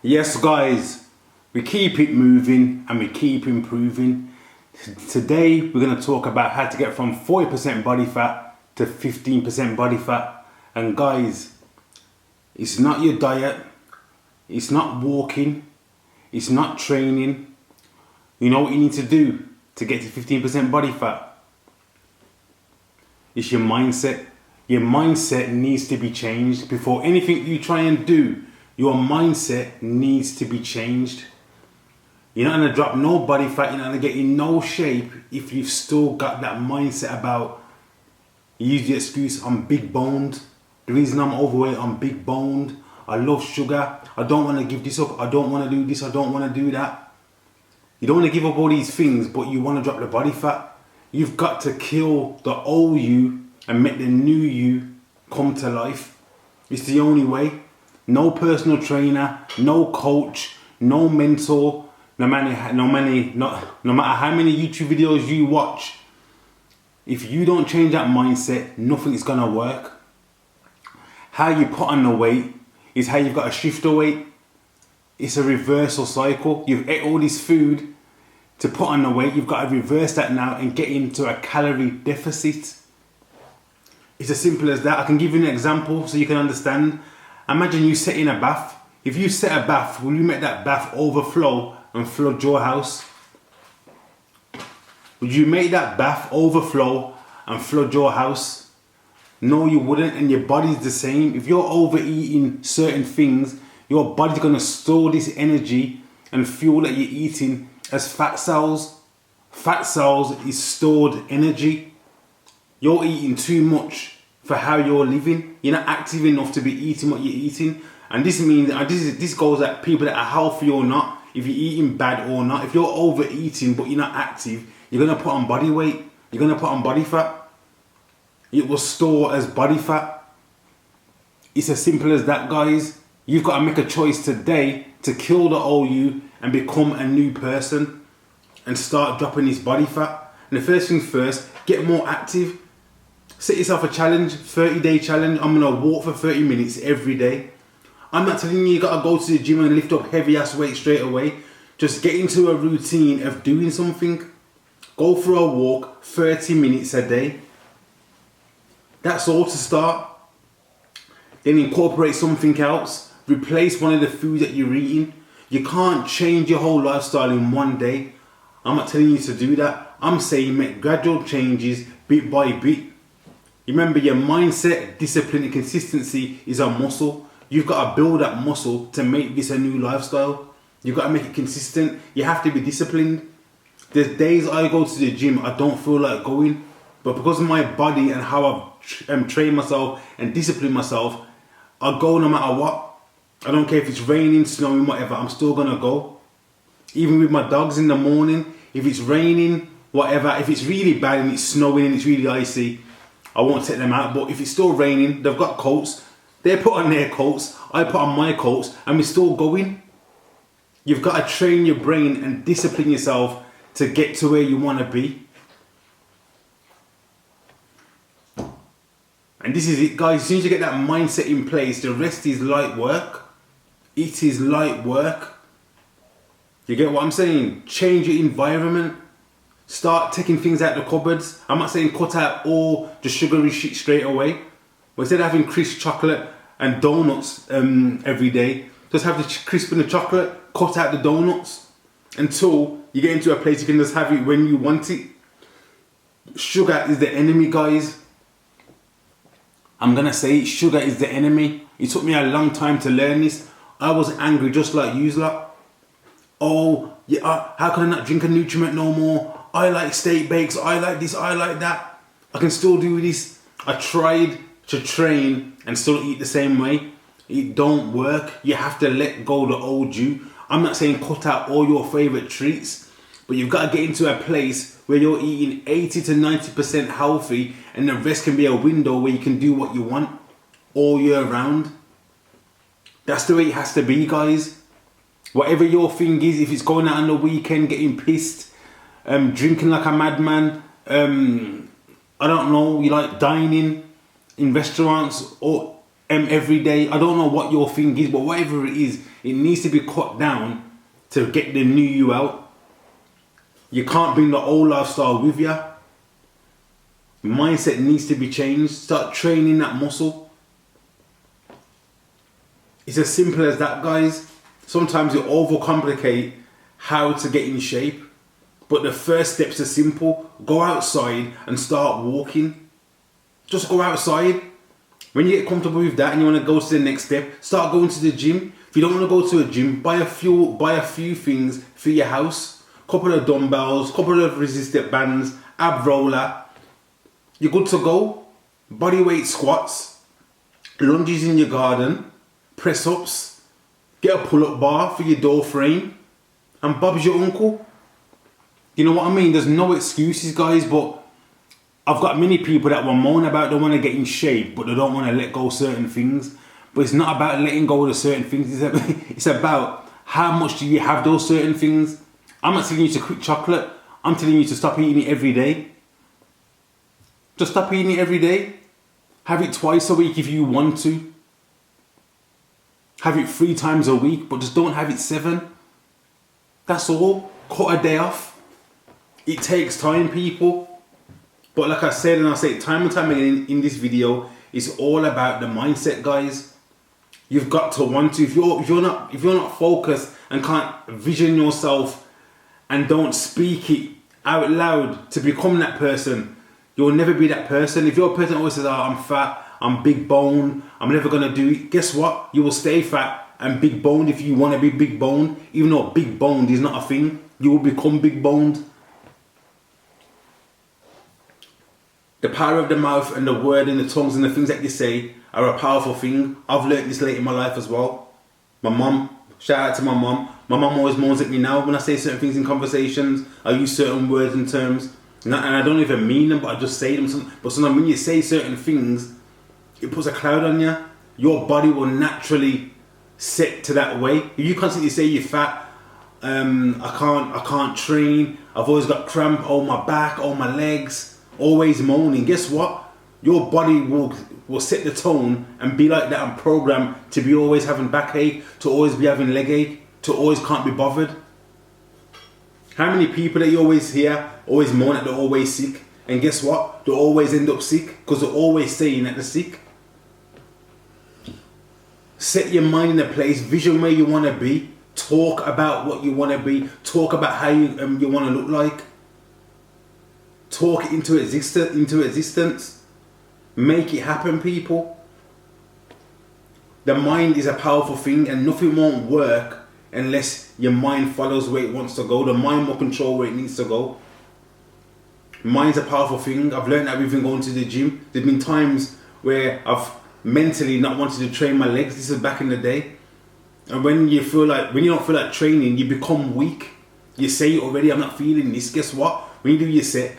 Yes guys, we keep it moving and we keep improving. Today we're going to talk about how to get from 40% body fat to 15% body fat. And guys, it's not your diet, it's not walking, it's not training. You know what you need to do to get to 15% body fat? It's your mindset. Your mindset needs to be changed. Before anything you try and do, your mindset needs to be changed. You're not going to drop no body fat, you're not going to get in no shape if you've still got that mindset about, you use the excuse, I'm big boned. The reason I'm overweight, I'm big boned. I love sugar. I don't want to give this up. I don't want to do this. I don't want to do that. You don't want to give up all these things, but you want to drop the body fat. You've got to kill the old you and make the new you come to life. It's the only way. No personal trainer, no coach, no mentor. No matter how many YouTube videos you watch, if you don't change that mindset, nothing is gonna work. How you put on the weight is how you've got to shift the weight. It's a reversal cycle. You've ate all this food to put on the weight. You've got to reverse that now and get into a calorie deficit. It's as simple as that. I can give you an example so you can understand. Imagine you set in a bath. If you set a bath, will you make that bath overflow and flood your house? Would you make that bath overflow and flood your house? No, you wouldn't. And your body's the same. If you're overeating certain things, your body's going to store this energy and fuel that you're eating as fat cells. Fat cells is stored energy. You're eating too much for how you're living. You're not active enough to be eating what you're eating. And this means, this goes at people that are healthy or not, if you're eating bad or not. If you're overeating but you're not active, you're going to put on body weight. You're going to put on body fat. It will store as body fat. It's as simple as that, guys. You've got to make a choice today to kill the old you and become a new person and start dropping this body fat. And the first things first, get more active. Set yourself a challenge, 30-day challenge. I'm going to walk for 30 minutes every day. I'm not telling you got to go to the gym and lift up heavy ass weight straight away. Just get into a routine of doing something. Go for a walk 30 minutes a day. That's all to start. Then incorporate something else. Replace one of the foods that you're eating. You can't change your whole lifestyle in one day. I'm not telling you to do that. I'm saying make gradual changes bit by bit. Remember, your mindset, discipline and consistency is a muscle. You've got to build that muscle to make this a new lifestyle. You've got to make it consistent. You have to be disciplined. There's days I go to the gym, I don't feel like going. But because of my body and how I've trained myself and disciplined myself, I go no matter what. I don't care if it's raining, snowing, whatever, I'm still going to go. Even with my dogs in the morning, if it's raining, whatever, if it's really bad and it's snowing and it's really icy, I won't take them out. But if it's still raining, they've got coats. They put on their coats, I put on my coats, and we're still going. You've got to train your brain and discipline yourself to get to where you want to be. And this is it, guys. As soon as you get that mindset in place, the rest is light work. It is light work. You get what I'm saying? Change your environment. Start taking things out of the cupboards. I'm not saying cut out all the sugary shit straight away. But instead of having crisp chocolate and donuts every day, just have the crisp and the chocolate, cut out the donuts until you get into a place you can just have it when you want it. Sugar is the enemy, guys. I'm going to say it, sugar is the enemy. It took me a long time to learn this. I was angry just like you lot. Oh, yeah, how can I not drink a nutriment no more? I like steak bakes, I like this, I like that. I can still do this. I tried to train and still eat the same way. It don't work. You have to let go the old you. I'm not saying cut out all your favorite treats, but you've got to get into a place where you're eating 80 to 90% healthy and the rest can be a window where you can do what you want all year round. That's the way it has to be, guys. Whatever your thing is, if it's going out on the weekend, getting pissed, drinking like a madman, I don't know, you like dining in restaurants, or every day. I don't know what your thing is, but whatever it is, it needs to be cut down to get the new you out. You can't bring the old lifestyle with you. Mindset needs to be changed. Start training that muscle. It's as simple as that, guys. Sometimes you overcomplicate how to get in shape, but the first steps are simple. Go outside and start walking. Just go outside. When you get comfortable with that and you want to go to the next step, start going to the gym. If you don't want to go to a gym, buy a few things for your house. Couple of dumbbells, couple of resistant bands, ab roller. You're good to go. Body weight squats, lunges in your garden, press ups, get a pull up bar for your door frame, and Bob's your uncle. You know what I mean? There's no excuses, guys, but I've got many people that will moan about they want to get in shape, but they don't want to let go of certain things. But it's not about letting go of certain things. It's about how much do you have those certain things. I'm not telling you to quit chocolate. I'm telling you to stop eating it every day. Just stop eating it every day. Have it twice a week if you want to. Have it 3 times a week, but just don't have it 7. That's all. Cut a day off. It takes time, people. But like I said, and I say it time and time again in this video, it's all about the mindset, guys. You've got to want to. If you're not focused and can't vision yourself and don't speak it out loud to become that person, you'll never be that person. If you're a person that always says, oh, I'm fat, I'm big boned, I'm never going to do it, guess what? You will stay fat and big boned if you want to be big boned. Even though big boned is not a thing, you will become big boned. The power of the mouth and the word and the tongues and the things that you say are a powerful thing. I've learned this late in my life as well. My mum, shout out to my mum. My mum always moans at me now when I say certain things in conversations. I use certain words and terms. And I don't even mean them, but I just say them. But sometimes when you say certain things, it puts a cloud on you. Your body will naturally set to that way. If you constantly say you're fat, I can't train, I've always got cramp on my back, on my legs, always moaning, guess what? Your body will set the tone and be like that and programmed to be always having backache, to always be having leg ache, to always can't be bothered. How many people that you always hear always moan that they're always sick, and guess what? They always end up sick because they're always saying that they're sick. Set your mind in a place, vision where you want to be, talk about what you want to be, talk about how you want to look like. Talk it into existence. Make it happen, people. The mind is a powerful thing, and nothing won't work unless your mind follows where it wants to go. The mind will control where it needs to go. Mind's a powerful thing. I've learned that even going to the gym. There's been times where I've mentally not wanted to train my legs. This is back in the day. And when you don't feel like training, you become weak. You say already, I'm not feeling this. Guess what? When you do your set,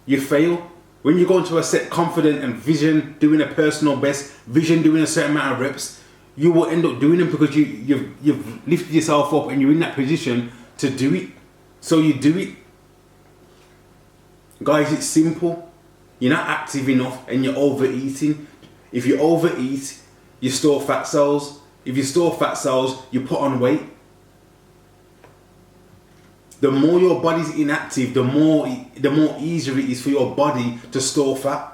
you fail. When you go into a set confident and vision, doing a personal best, vision doing a certain amount of reps, you will end up doing them because you've lifted yourself up and you're in that position to do it. So you do it. Guys, it's simple. You're not active enough and you're overeating. If you overeat, you store fat cells. If you store fat cells, you put on weight. The more your body's inactive, the more easier it is for your body to store fat.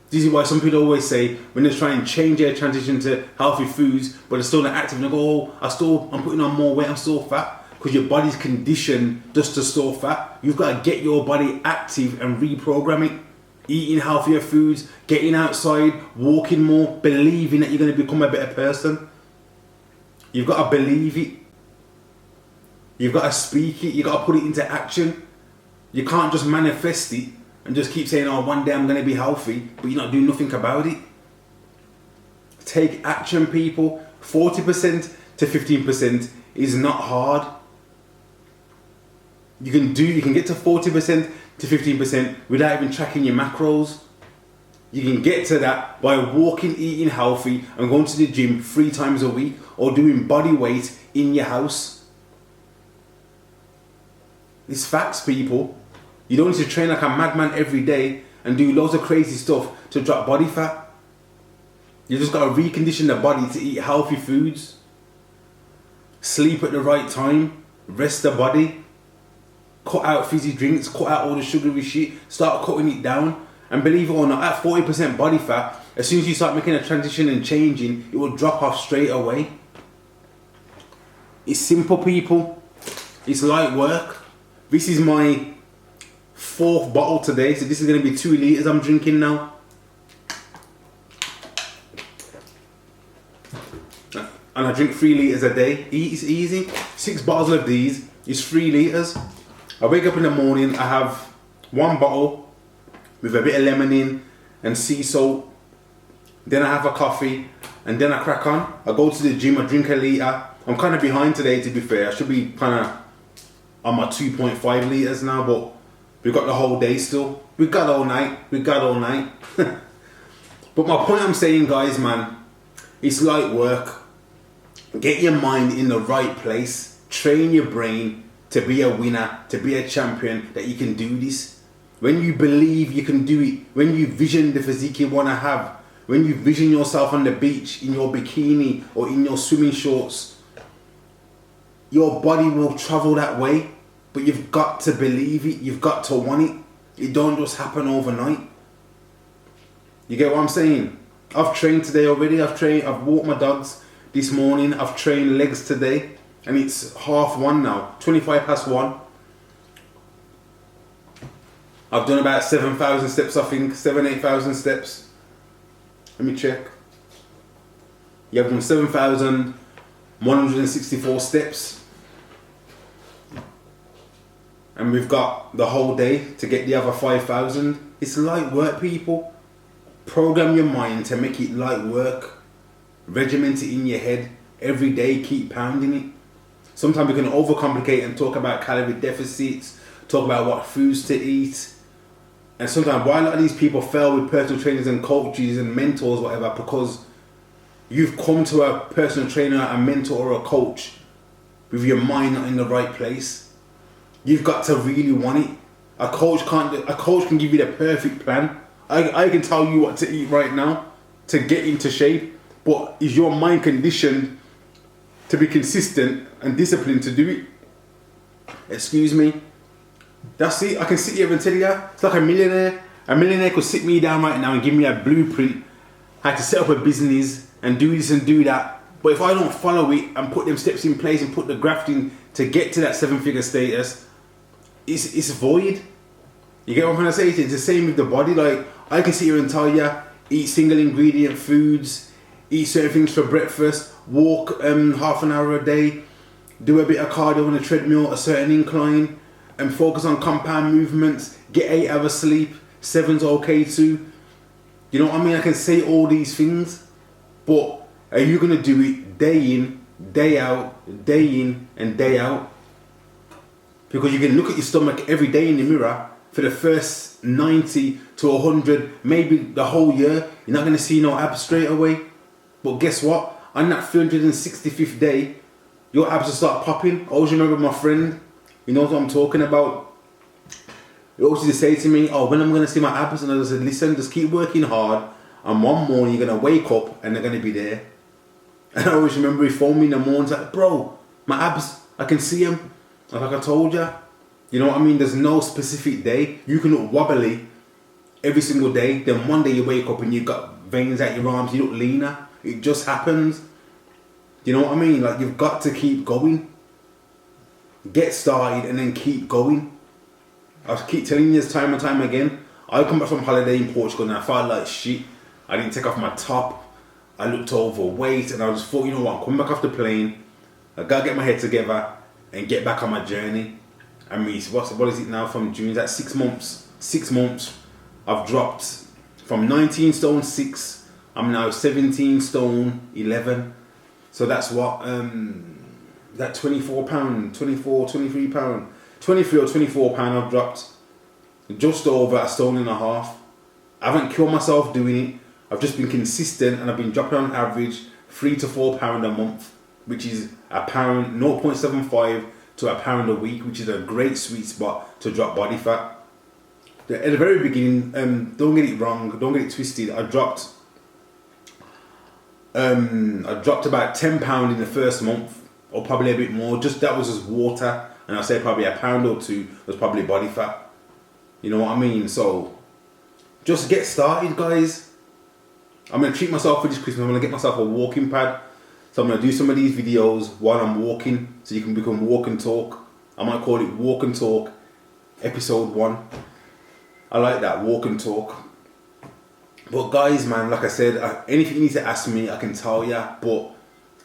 This is why some people always say when they're trying to change their transition to healthy foods, but they're still not active, and they go, oh, I'm putting on more weight, I'm still fat. Because your body's conditioned just to store fat. You've got to get your body active and reprogram it. Eating healthier foods, getting outside, walking more, believing that you're going to become a better person. You've got to believe it. You've got to speak it. You've got to put it into action. You can't just manifest it and just keep saying, oh, one day I'm going to be healthy, but you're not doing nothing about it. Take action, people. 40% to 15% is not hard. You can get to 40% to 15% without even tracking your macros. You can get to that by walking, eating healthy, and going to the gym 3 times a week, or doing body weight in your house. It's facts, people. You don't need to train like a madman every day and do loads of crazy stuff to drop body fat. You just got to recondition the body to eat healthy foods, sleep at the right time, rest the body, cut out fizzy drinks, cut out all the sugary shit, start cutting it down. And believe it or not, at 40% body fat, as soon as you start making a transition and changing, it will drop off straight away. It's simple, people. It's light work. This is my 4th bottle today, so this is going to be 2 litres I'm drinking now. And I drink 3 litres a day. It's easy. 6 bottles of these is 3 litres. I wake up in the morning, I have 1 bottle with a bit of lemon in and sea salt. Then I have a coffee and then I crack on. I go to the gym, I drink a litre. I'm kind of behind today, to be fair. I should be kind of on my 2.5 litres now, but we've got the whole day still. We've got all night. We've got all night. But my point I'm saying, guys, man, it's light work. Get your mind in the right place. Train your brain to be a winner, to be a champion, that you can do this. When you believe you can do it, when you vision the physique you want to have, when you vision yourself on the beach in your bikini or in your swimming shorts, your body will travel that way. But you've got to believe it, you've got to want it. It don't just happen overnight. You get what I'm saying? I've trained today already. I've walked my dogs this morning. I've trained legs today. And it's 1:30 now, 1:25. I've done about 7,000 steps, I think, 8,000 steps. Let me check. Yeah, I've done 7,164 steps. And we've got the whole day to get the other 5,000. It's light work, people. Program your mind to make it light work. Regiment it in your head. Every day, keep pounding it. Sometimes we can overcomplicate and talk about calorie deficits, talk about what foods to eat. And sometimes why a lot of these people fail with personal trainers and coaches and mentors, whatever, because you've come to a personal trainer, a mentor or a coach with your mind not in the right place. You've got to really want it. A coach can give you the perfect plan. I can tell you what to eat right now to get into shape, but is your mind conditioned to be consistent and disciplined to do it? Excuse me. That's it. I can sit here and tell you, it's like a millionaire. A millionaire could sit me down right now and give me a blueprint how to set up a business and do this and do that. But if I don't follow it and put them steps in place and put the grafting to get to that 7-figure status, it's void. You get what I'm trying to say? It's the same with the body. Like, I can sit here and tell you, eat single ingredient foods, eat certain things for breakfast, walk half an hour a day, do a bit of cardio on a treadmill, a certain incline, and focus on compound movements, get 8 hours sleep, 7's okay too. You know what I mean? I can say all these things, but are you going to do it day in, day out, day in and day out? Because you can look at your stomach every day in the mirror for the first 90 to 100, maybe the whole year. You're not going to see no abs straight away. But guess what? On that 365th day, your abs will start popping. I always remember my friend, he knows what I'm talking about. He always used to say to me, oh, when am I going to see my abs? And I said, listen, just keep working hard. And one morning you're going to wake up and they're going to be there. And I always remember he phoned me in the morning, like, bro, my abs, I can see them. Like I told you. You know what I mean? There's no specific day. You can look wobbly every single day. Then one day you wake up and you've got veins at your arms. You look leaner. It just happens. You know what I mean? Like, you've got to keep going. Get started and then keep going. I keep telling you this time and time again. I come back from holiday in Portugal and I felt like shit. I didn't take off my top. I looked overweight and I just thought, you know what? I'm coming back off the plane. I gotta get my head together and get back on my journey. I mean, what is it now from June? That's 6 months. 6 months. I've dropped from 19 stone 6. I'm now 17 stone 11. So that's what, that 24 pound, 24, 23 pound, 23 or 24 pound I've dropped. Just over a stone and a half. I haven't killed myself doing it. I've just been consistent and I've been dropping on average 3 to 4 pound a month, which is a pound, 0.75 to a pound a week, which is a great sweet spot to drop body fat. At the very beginning, don't get it wrong, don't get it twisted, I dropped I dropped about £10 in the first month, or probably a bit more. Just that was just water, and I say probably a pound or two was probably body fat. You know what I mean? So just get started, guys. I'm gonna treat myself for this Christmas. I'm gonna get myself a walking pad. So I'm gonna do some of these videos while I'm walking, so you can become walk and talk. I might call it Walk and Talk, episode 1. I like that, walk and talk. But guys, man, like I said, anything you need to ask me, I can tell you. But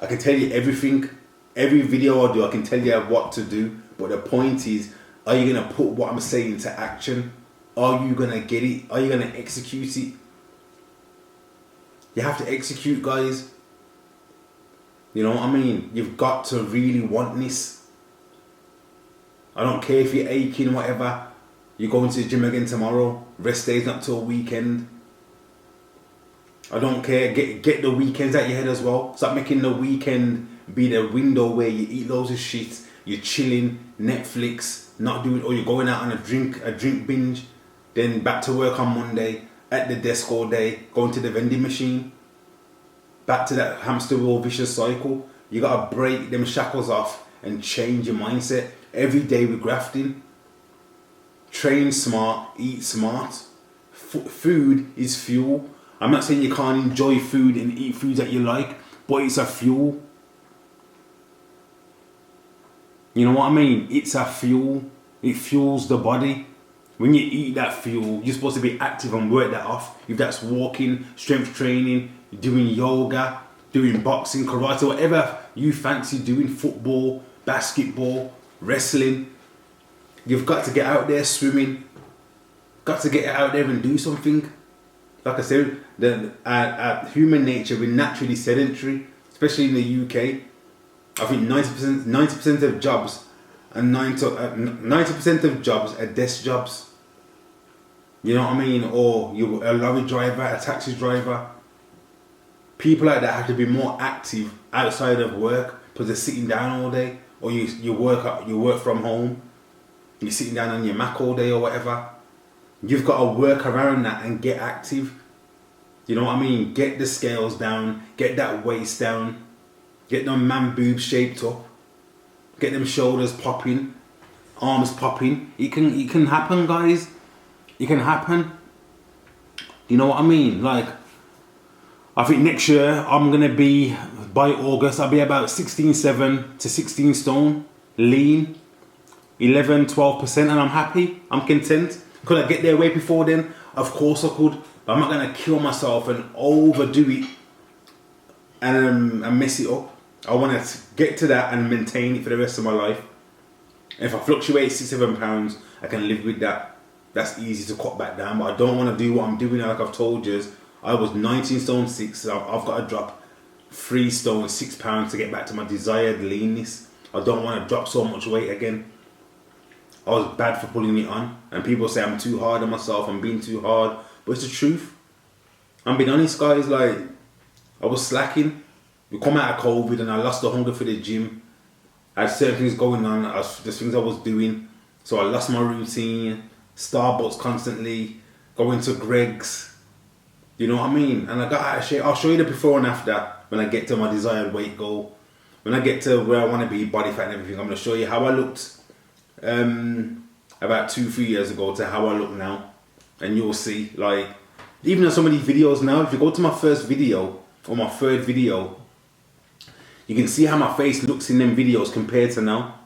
I can tell you everything. Every video I do, I can tell you what to do. But the point is, are you gonna put what I'm saying into action? Are you gonna get it? Are you gonna execute it? You have to execute, guys. You know what I mean? You've got to really want this. I don't care if you're aching or whatever. You're going to the gym again tomorrow. Rest day's not till weekend. I don't care. Get the weekends out your head as well. Stop making the weekend be the window where you eat loads of shit. You're chilling, Netflix, not doing, or you're going out on a drink binge. Then back to work on Monday, at the desk all day, going to the vending machine. Back to that hamster wheel vicious cycle. You gotta break them shackles off and change your mindset. Every day we're grafting. Train smart, eat smart. Food is fuel. I'm not saying you can't enjoy food and eat foods that you like, but it's a fuel. You know what I mean? It's a fuel. It fuels the body. When you eat that fuel, you're supposed to be active and work that off. If that's walking, strength training, doing yoga, doing boxing, karate, whatever you fancy doing, football, basketball, wrestling, you've got to get out there swimming. Got to get out there and do something. Like I said, human nature, we're naturally sedentary, especially in the UK. I think 90% of jobs and 90% of jobs are desk jobs. You know what I mean? Or you're a lorry driver, a taxi driver. People like that have to be more active outside of work because they're sitting down all day, or you work from home. You're sitting down on your Mac all day or whatever. You've got to work around that and get active. You know what I mean? Get the scales down, get that waist down, get them man boobs shaped up, get them shoulders popping, arms popping. It can happen, guys. It can happen. You know what I mean? Like, I think next year I'm gonna be, by August, I'll be about 16.7 to 16 stone, lean, 11-12%, and I'm happy. I'm content. Could I get there way before then? Of course I could. But I'm not gonna kill myself and overdo it and mess it up. I want to get to that and maintain it for the rest of my life. And if I fluctuate 6-7 pounds, I can live with that. That's easy to cut back down. But I don't want to do what I'm doing now. Like I've told you, I was 19 stone 6. So I've got to drop 3 stone 6 pounds to get back to my desired leanness. I don't want to drop so much weight again. I was bad for pulling it on, and people say I'm too hard on myself, I'm being too hard, but it's the truth. I'm being honest, guys. Like, I was slacking. We come out of COVID and I lost the hunger for the gym. I had certain things going on, there's things I was doing, so I lost my routine. Starbucks constantly, going to Greg's, you know what I mean? And I got out of shape. I'll show you the before and after when I get to my desired weight goal. When I get to where I want to be, body fat and everything, I'm going to show you how I looked about 2-3 years ago to how I look now. And you'll see, like, even on some of these videos now, if you go to my first video or my third video, you can see how my face looks in them videos compared to now.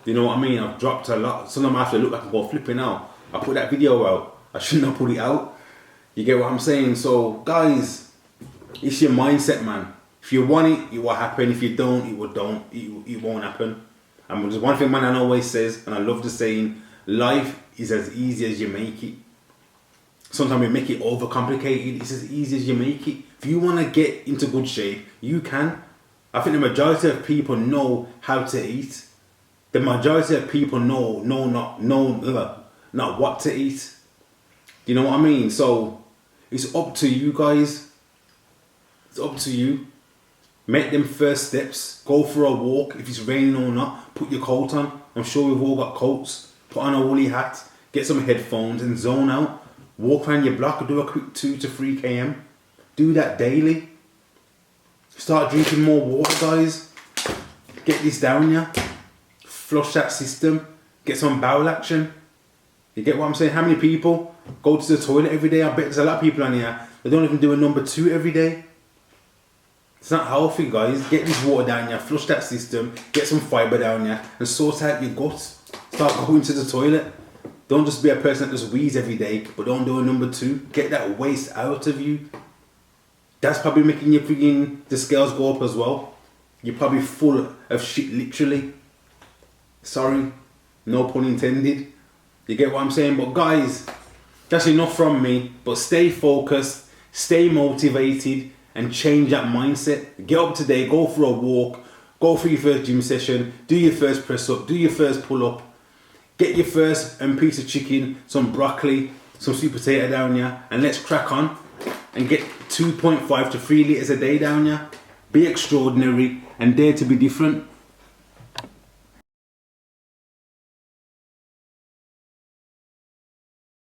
You know what I mean? I've dropped a lot. Sometimes I have to look like I'm going flipping out. I put that video out. I shouldn't have put it out. You get what I'm saying? So, guys, it's your mindset, man. If you want it, it will happen. If you don't, it won't happen. And there's one thing my nan always says, and I love the saying, life is as easy as you make it. Sometimes we make it overcomplicated. It's as easy as you make it. If you want to get into good shape, you can. I think the majority of people know how to eat. The majority of people know not what to eat. You know what I mean? So it's up to you, guys. It's up to you. Make them first steps. Go for a walk. If it's raining or not, put your coat on. I'm sure we've all got coats. Put on a woolly hat. Get some headphones and zone out. Walk around your block or do a quick 2 to 3 km. Do that daily. Start drinking more water, guys. Get this down, yeah. Flush that system. Get some bowel action. You get what I'm saying? How many people go to the toilet every day? I bet there's a lot of people on here that don't even do a number 2 every day. It's not healthy, guys. Get this water down here. Flush that system. Get some fibre down here. And sort out your guts. Start going to the toilet. Don't just be a person that just wheeze every day, but don't do a number 2. Get that waste out of you. That's probably making your freaking the scales go up as well. You're probably full of shit, literally. Sorry, no pun intended. You get what I'm saying? But guys, that's enough from me. But stay focused, stay motivated, and change that mindset. Get up today, go for a walk, go for your first gym session, do your first press up, do your first pull up, get your first piece of chicken, some broccoli, some sweet potato down here, and let's crack on and get 2.5 to 3 litres a day down here. Be extraordinary and dare to be different.